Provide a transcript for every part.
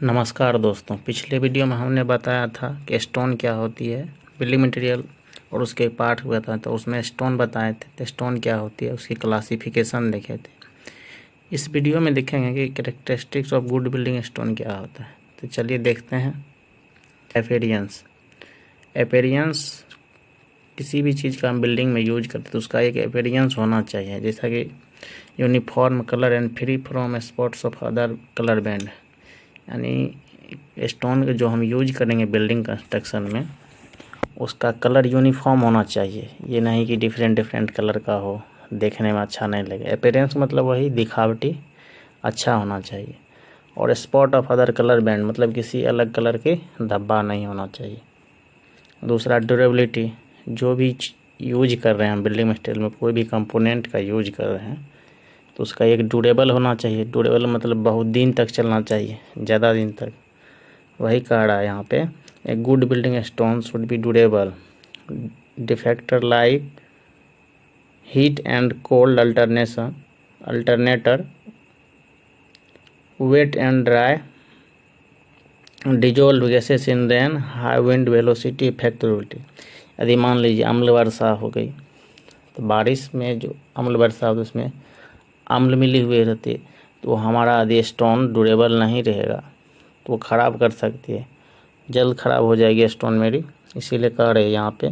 नमस्कार दोस्तों, पिछले वीडियो में हमने बताया था कि स्टोन क्या होती है, बिल्डिंग मटेरियल और उसके पार्ट बताया था। उसमें स्टोन बताए थे, तो स्टोन क्या होती है उसकी क्लासिफिकेशन देखे थे। इस वीडियो में देखेंगे कि characteristics of good building stone क्या होता है। तो चलिए देखते हैं। एपेरियंस किसी भी चीज़ का हम बिल्डिंग में यूज करते हैं तो उसका एक एपेरियंस होना चाहिए, जैसा कि uniform colour and free from spots of other colour band. यानी स्टोन जो हम यूज करेंगे बिल्डिंग कंस्ट्रक्शन में, उसका कलर यूनिफॉर्म होना चाहिए। ये नहीं कि डिफरेंट कलर का हो, देखने में अच्छा नहीं लगे। अपीयरेंस मतलब वही दिखावटी अच्छा होना चाहिए। और spot of other colour band मतलब किसी अलग कलर के धब्बा नहीं होना चाहिए। दूसरा ड्यूरेबिलिटी, जो भी यूज कर रहे हैं बिल्डिंग मटेरियल में, कोई भी कंपोनेंट का यूज कर रहे हैं तो उसका एक ड्यूरेबल होना चाहिए। ड्यूरेबल मतलब बहुत दिन तक चलना चाहिए, ज़्यादा दिन तक। वही कह रहा है यहाँ पे, a good building stone should be durable, defector like heat and cold alternator, wet and dry, dissolve gases in rain, high wind velocity, effectivity. यदि मान लीजिए अम्ल वर्षा हो गई तो बारिश में जो अम्ल वर्षा हो उसमें अम्ल मिली हुई रहती है, तो हमारा यदि स्टोन ड्यूरेबल नहीं रहेगा तो वो ख़राब कर सकती है, जल्द ख़राब हो जाएगी स्टोन मेरी। इसीलिए कह रहे हैं यहाँ पे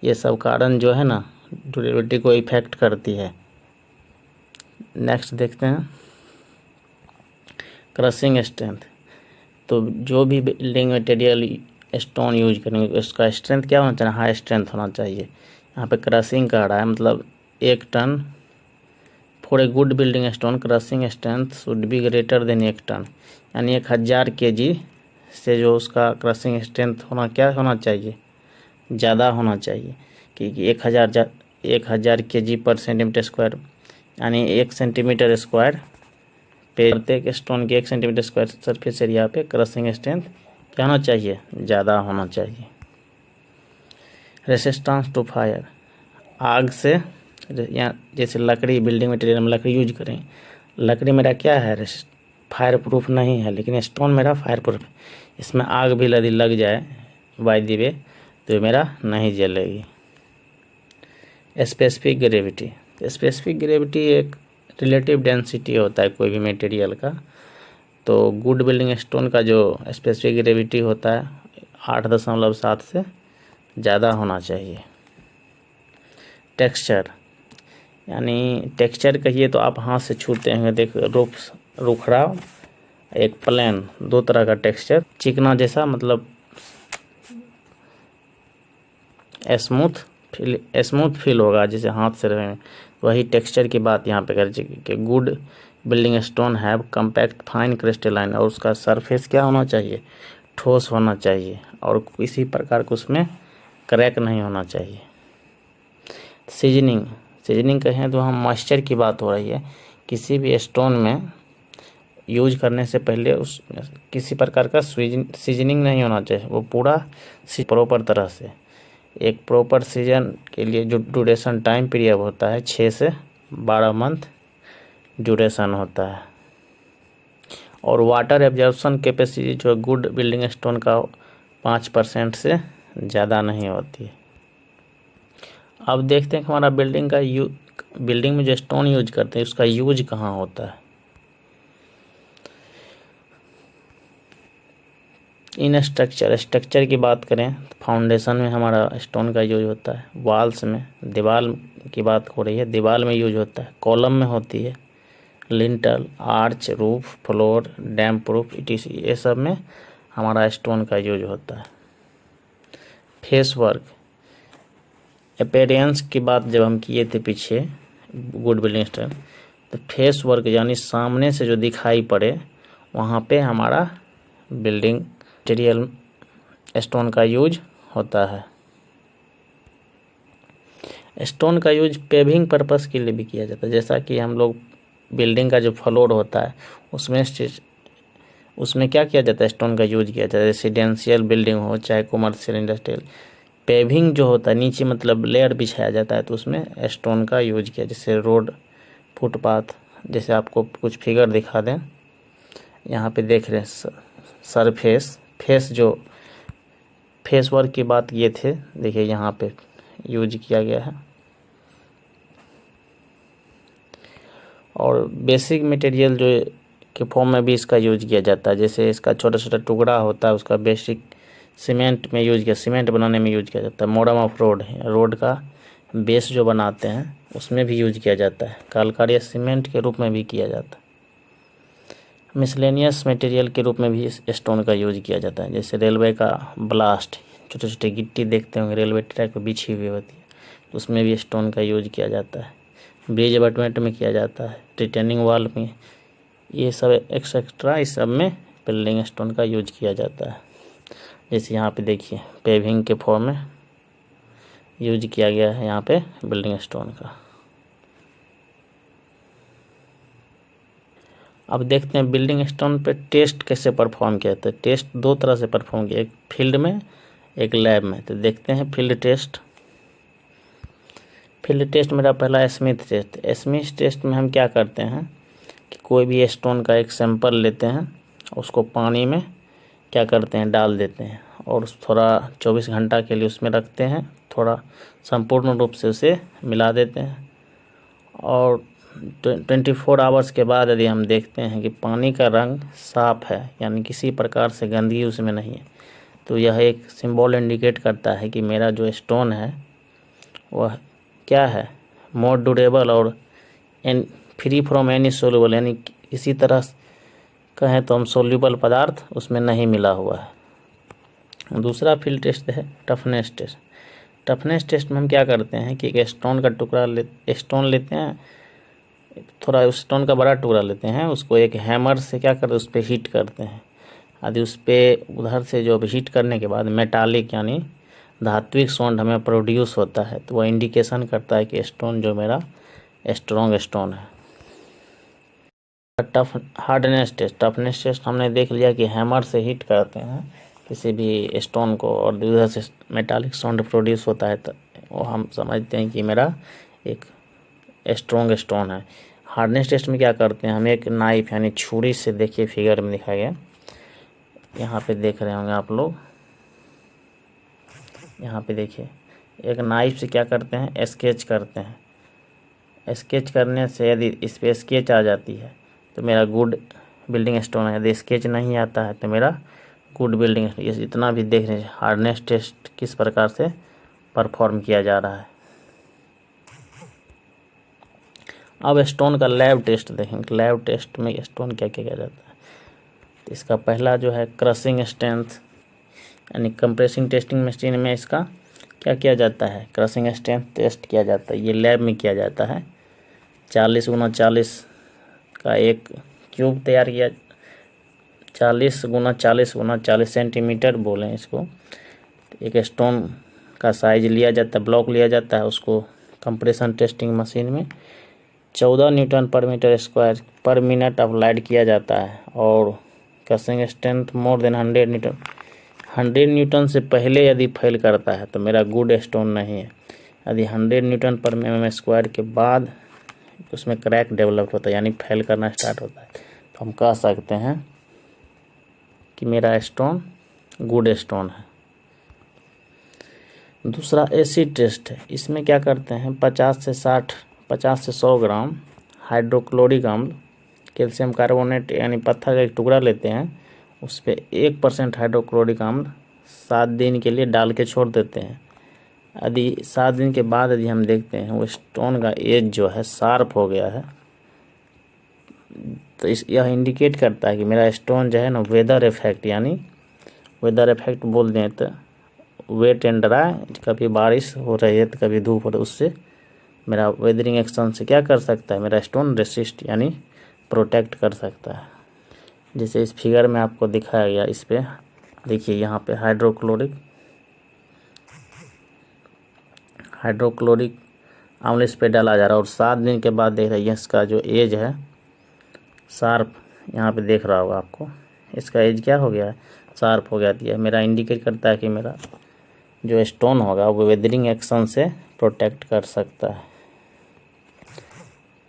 ये सब कारण जो है ना ड्यूरेबिलिटी को इफेक्ट करती है। नेक्स्ट देखते हैं क्रशिंग स्ट्रेंथ। तो जो भी बिल्डिंग मटेरियल स्टोन यूज करेंगे उसका स्ट्रेंथ क्या होना चाहिए, हाई स्ट्रेंथ होना चाहिए। यहाँ पे क्रशिंग कह रहा है मतलब 1 ton. For a good building stone crushing strength should be greater than 1 ton, यानी 1000 kg से जो उसका क्रशिंग स्ट्रेंथ क्या होना चाहिए, ज़्यादा होना चाहिए। क्योंकि 1000 kg पर सेंटीमीटर स्क्वायर, यानी 1 सेंटीमीटर स्क्वायर पे प्रत्येक स्टोन के 1 सेंटीमीटर स्क्वायर सरफेस एरिया पे क्रशिंग स्ट्रेंथ क्या होना चाहिए, ज़्यादा होना चाहिए। रेसिस्टेंस टू फायर, आग से, या जैसे लकड़ी बिल्डिंग मटेरियल में लकड़ी यूज करें, लकड़ी मेरा क्या है, फायर प्रूफ नहीं है, लेकिन स्टोन मेरा फायर प्रूफ है। इसमें आग भी यदि लग जाए बाय द वे तो मेरा नहीं जलेगी। स्पेसिफिक ग्रेविटी एक रिलेटिव डेंसिटी होता है कोई भी मटेरियल का। तो गुड बिल्डिंग स्टोन का जो स्पेसिफिक ग्रेविटी होता है 8.7 से ज़्यादा होना चाहिए। टेक्सचर, यानी टेक्सचर कहिए तो आप हाथ से छूते हैं, देखो रुखड़ा एक प्लेन, 2 तरह का टेक्सचर। चिकना जैसा मतलब स्मूथ फील होगा जैसे हाथ से रहे, वही टेक्सचर की बात यहाँ पे कर कि good building stone have compact fine crystalline, और उसका सरफेस क्या होना चाहिए, ठोस होना चाहिए और किसी प्रकार को उसमें क्रैक नहीं होना चाहिए। सीजनिंग कहें तो हम मॉइस्चर की बात हो रही है। किसी भी स्टोन में यूज करने से पहले उस किसी प्रकार का सीजनिंग नहीं होना चाहिए, वो पूरा प्रॉपर तरह से। एक प्रॉपर सीजन के लिए जो ड्यूरेशन टाइम पीरियड होता है 6 से 12 मंथ ड्यूरेशन होता है। और वाटर एब्जॉर्प्शन कैपेसिटी जो गुड बिल्डिंग स्टोन का 5% से ज़्यादा नहीं होती है। अब देखते हैं कि हमारा बिल्डिंग में जो स्टोन यूज करते हैं उसका यूज कहाँ होता है। इन स्ट्रक्चर की बात करें तो फाउंडेशन में हमारा स्टोन का यूज होता है। वॉल्स में, दीवार की बात हो रही है, दीवार में यूज होता है। कॉलम में होती है। Lintel, arch, roof, floor, dam proof etc, ये सब में हमारा स्टोन का यूज होता है। फेस वर्क, अपीयरेंस की बात जब हम किए थे पीछे गुड बिल्डिंग स्टोन, तो फेस वर्क यानी सामने से जो दिखाई पड़े वहाँ पे हमारा बिल्डिंग मटेरियल स्टोन का यूज होता है। स्टोन का यूज पेविंग पर्पस के लिए भी किया जाता है, जैसा कि हम लोग बिल्डिंग का जो फ्लोर होता है उसमें क्या किया जाता है, स्टोन का यूज किया जाता है। रेसिडेंशियल बिल्डिंग हो चाहे कमर्शियल इंडस्ट्रियल, पेविंग जो होता है नीचे मतलब लेयर बिछाया जाता है तो उसमें स्टोन का यूज किया, जैसे रोड, फुटपाथ। जैसे आपको कुछ फिगर दिखा दें, यहाँ पे देख रहे हैं सरफेस फेस वर्क की बात किए थे, देखिए यहाँ पे यूज किया गया है। और बेसिक मटेरियल जो के फॉर्म में भी इसका यूज किया जाता है, जैसे इसका छोटा छोटा टुकड़ा होता है उसका बेसिक सीमेंट में यूज किया, सीमेंट बनाने में यूज किया जाता है। मॉडर्न ऑफ रोड है, रोड का बेस जो बनाते हैं उसमें भी यूज किया जाता है। कालकार या सीमेंट के रूप में भी किया जाता है। मिसलेनियस मटेरियल के रूप में भी इस स्टोन का यूज किया जाता है, जैसे रेलवे का ब्लास्ट, छोटे छोटे गिट्टी देखते होंगे रेलवे ट्रैक पर बिछी हुई होती है, उसमें भी स्टोन का यूज किया जाता है। ब्रिज अबटमेंट में किया जाता है, रिटेनिंग वॉल में, ये सब एक्सेट्रा, इस सब में बिल्डिंग स्टोन का यूज किया जाता है। जैसे यहाँ पे देखिए पेविंग के फॉर्म में यूज किया गया है यहाँ पे बिल्डिंग स्टोन का। अब देखते हैं बिल्डिंग स्टोन पे टेस्ट कैसे परफॉर्म किया जाता है। टेस्ट दो तरह से परफॉर्म किया, एक फील्ड में एक लैब में। तो देखते हैं फील्ड टेस्ट। फील्ड टेस्ट मेरा पहला स्मिथ टेस्ट। स्मिथ टेस्ट में हम क्या करते हैं कि कोई भी स्टोन का एक सैंपल लेते हैं, उसको पानी में क्या करते हैं डाल देते हैं और थोड़ा 24 घंटा के लिए उसमें रखते हैं, थोड़ा संपूर्ण रूप से उसे मिला देते हैं। और 24 आवर्स के बाद यदि हम देखते हैं कि पानी का रंग साफ है, यानी किसी प्रकार से गंदगी उसमें नहीं है, तो यह एक सिंबल इंडिकेट करता है कि मेरा जो स्टोन है वह क्या है, मोर ड्यूरेबल और फ्री फ्रॉम एनी सोल्यूबल, यानी किसी तरह कहें तो हम सोल्यूबल पदार्थ उसमें नहीं मिला हुआ है। दूसरा फील्ड टेस्ट है टफनेस टेस्ट। टफनेस टेस्ट में हम क्या करते हैं कि एक स्टोन का टुकड़ा स्टोन लेते हैं, थोड़ा स्टोन का बड़ा टुकड़ा लेते हैं, उसको एक हैमर से क्या करते हैं उस पर हीट करते हैं। यदि उस पर उधर से जो हीट करने के बाद मेटालिक यानी धात्विक साउंड हमें प्रोड्यूस होता है, तो वह इंडिकेशन करता है कि स्टोन जो मेरा स्ट्रॉन्ग स्टोन है। Hardness test. टफनेस टेस्ट हमने देख लिया कि हैमर से हीट करते हैं किसी भी स्टोन को और उधर से मेटालिक साउंड प्रोड्यूस होता है, तो वो हम समझते हैं कि मेरा एक स्ट्रॉन्ग स्टोन है। हार्डनेस टेस्ट में क्या करते हैं, हम एक नाइफ यानी छुरी से, देखिए फिगर में दिखाया गया, यहाँ पे देख रहे होंगे आप लोग, यहाँ पे देखिए एक नाइफ से क्या करते हैं स्केच करते हैं। स्केच करने से यदि इस पर स्केच आ जाती है तो मेरा गुड बिल्डिंग स्टोन है, यदि स्केच नहीं आता है तो मेरा गुड बिल्डिंग। ये इतना भी देख रहे हैं हार्डनेस टेस्ट किस प्रकार से परफॉर्म किया जा रहा है। अब स्टोन का लैब टेस्ट देखेंगे। लैब टेस्ट में स्टोन क्या क्या किया जाता है। तो इसका पहला जो है क्रशिंग स्ट्रेंथ यानी कंप्रेसिंग टेस्टिंग मशीन में इसका क्या किया जाता है, क्रशिंग स्ट्रेंथ टेस्ट किया जाता है। ये लैब में किया जाता है। 40x40 का एक क्यूब तैयार किया, 40x40x40 सेंटीमीटर बोलें इसको। एक स्टोन का साइज लिया जाता है, ब्लॉक लिया जाता है, उसको कंप्रेशन टेस्टिंग मशीन में 14 न्यूटन पर मीटर स्क्वायर पर मिनट अप्लाइड किया जाता है। और crushing strength more than 100 newton, 100 newton से पहले यदि फेल करता है तो मेरा गुड स्टोन नहीं है। यदि 100 न्यूटन पर mm स्क्वायर के बाद उसमें क्रैक डेवलप होता है यानी फेल करना स्टार्ट होता है, तो हम कह सकते हैं कि मेरा स्टोन गुड स्टोन है। दूसरा एसिड टेस्ट है। इसमें क्या करते हैं 50 से 100 ग्राम हाइड्रोक्लोरिक अम्ल, कैल्शियम कार्बोनेट यानी पत्थर का एक टुकड़ा लेते हैं, उस पर 1% हाइड्रोक्लोरिक अम्ल 7 दिन के लिए डाल के छोड़ देते हैं। यदि 7 दिन के बाद यदि हम देखते हैं वो स्टोन का एज जो है शार्प हो गया है, तो यह इंडिकेट करता है कि मेरा स्टोन जो है ना वेदर इफेक्ट, यानी वेदर इफेक्ट बोल दें तो वेट एंड ड्राई, कभी बारिश हो रही है तो कभी धूप हो रही है, उससे मेरा वेदरिंग एक्शन से क्या कर सकता है, मेरा स्टोन रेसिस्ट यानी प्रोटेक्ट कर सकता है। जैसे इस फिगर में आपको दिखाया गया, इस पे देखिए यहाँ पे हाइड्रोक्लोरिक अम्ल इस पे डाला जा रहा है और 7 दिन के बाद देख रहे हैं इसका जो एज है शार्प, यहाँ पे देख रहा होगा आपको, इसका एज क्या हो गया है, शार्प हो गया है। मेरा इंडिकेट करता है कि मेरा जो स्टोन होगा वो वेदरिंग एक्शन से प्रोटेक्ट कर सकता है।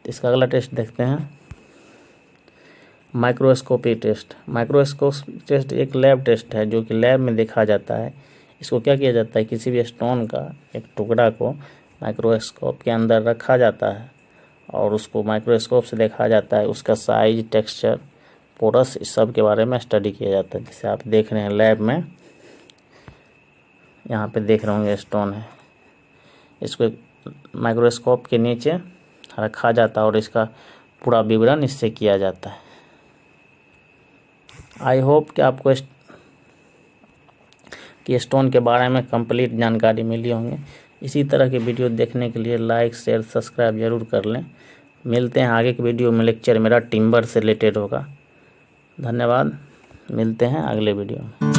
इसका अगला टेस्ट देखते हैं। Microscopy test. माइक्रोस्कोप टेस्ट एक लैब टेस्ट है जो कि लैब में देखा जाता है। इसको क्या किया जाता है, किसी भी स्टोन का एक टुकड़ा को माइक्रोस्कोप के अंदर रखा जाता है और उसको माइक्रोस्कोप से देखा जाता है, उसका साइज, टेक्सचर, पोरस, इस सब के बारे में स्टडी किया जाता है। जैसे आप देख रहे हैं लैब में, यहाँ पे देख रहे होंगे स्टोन है, इसको माइक्रोस्कोप के नीचे रखा जाता है और इसका पूरा विवरण इससे किया जाता है। आई होप कि आपको कि स्टोन के बारे में कंप्लीट जानकारी मिली होंगी। इसी तरह के वीडियो देखने के लिए लाइक, शेयर, सब्सक्राइब जरूर कर लें। मिलते हैं आगे के वीडियो में। लेक्चर मेरा टिम्बर से रिलेटेड होगा। धन्यवाद, मिलते हैं अगले वीडियो में।